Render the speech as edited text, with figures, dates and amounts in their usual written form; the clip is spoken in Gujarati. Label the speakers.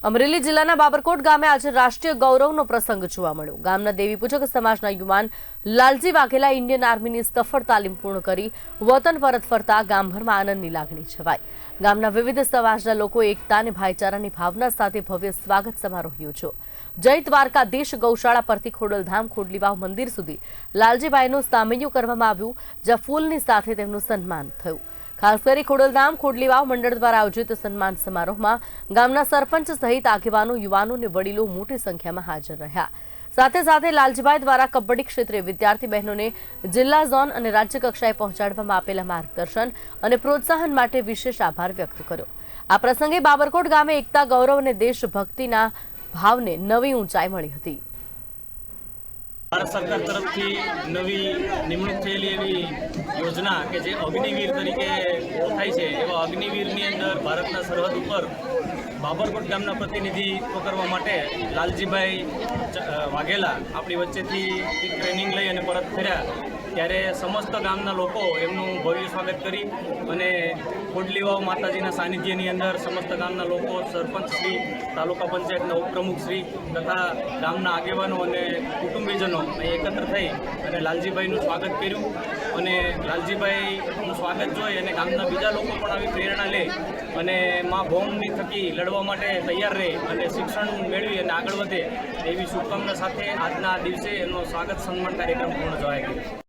Speaker 1: અમરેલી જિલ્લાના બાબરકોટ ગામે આજે રાષ્ટ્રીય ગૌરવનો પ્રસંગ જોવા મળ્યો। ગામના દેવી પૂજક સમાજના યુવાન લાલજી વાઘેલા ઇન્ડિયન આર્મીની સફળ તાલીમ પૂર્ણ કરી વતન પરત ફરતા ગામભરમાં આનંદની લાગણી છવાઈ। ગામના વિવિધ સમાજના લોકો એકતા અને ભાઈચારાની ભાવના સાથે ભવ્ય સ્વાગત સમારોહ યોજ્યો। જય દ્વારકાધીશ ગૌશાળા પરથી ખોડલધામ ખોડલીવાવ મંદિર સુધી લાલજીભાઈનું સામૈયું કરવામાં આવ્યું, જ્યાં ફૂલની સાથે તેમનું સન્માન થયું। ખાસ કરી ખોડલધામ ખોડલીવાવ મંડળ દ્વારા આયોજિત સન્માન સમારોહમાં ગામના સરપંચ સહિત આગેવાનો, યુવાનો અને વડીલો મોટી સંખ્યામાં હાજર રહ્યા। સાથે સાથે લાલજીભાઈ દ્વારા કબડ્ડી ક્ષેત્રે વિદ્યાર્થી બહેનોને જિલ્લા, ઝોન અને રાજ્ય કક્ષાએ પહોંચાડવામાં આપેલા માર્ગદર્શન અને પ્રોત્સાહન માટે વિશેષ આભાર વ્યક્ત કર્યો। આ પ્રસંગે બાબરકોટ ગામે એકતા, ગૌરવ અને દેશભક્તિના ભાવને નવી ઊંચાઈ મળી હતી।
Speaker 2: ભારત સરકાર તરફથી નવી નિમણૂક થયેલી એવી યોજના કે જે અગ્નિવીર તરીકે ઓળખાય છે, એવા અગ્નિવીરની અંદર ભારતના સરહદ ઉપર બાબરકોટ ગામના પ્રતિનિધિત્વ કરવા માટે લાલજીભાઈ વાઘેલા આપણી વચ્ચેથી ટ્રેનિંગ લઈ અને પરત ફર્યા, ત્યારે સમસ્ત ગામના લોકો એમનું ભવ્ય સ્વાગત કરી અને ખોડલીવાવ માતાજીના સાનિધ્યની અંદર સમસ્ત ગામના લોકો, સરપંચશ્રી, તાલુકા પંચાયતના ઉપપ્રમુખશ્રી તથા ગામના આગેવાનો અને કુટુંબીજનો એકત્ર થઈ અને લાલજીભાઈનું સ્વાગત કર્યું। અને લાલજીભાઈનું સ્વાગત જોઈ અને ગામના બીજા લોકો પણ આવી પ્રેરણા લે અને મા ભૌમની થકી લડવા માટે તૈયાર રહે અને શિક્ષણ મેળવી અને આગળ વધે એવી શુભકામના સાથે આજના દિવસે એનો સ્વાગત સન્માન કાર્યક્રમ પૂર્ણ થવાઈ ગયો।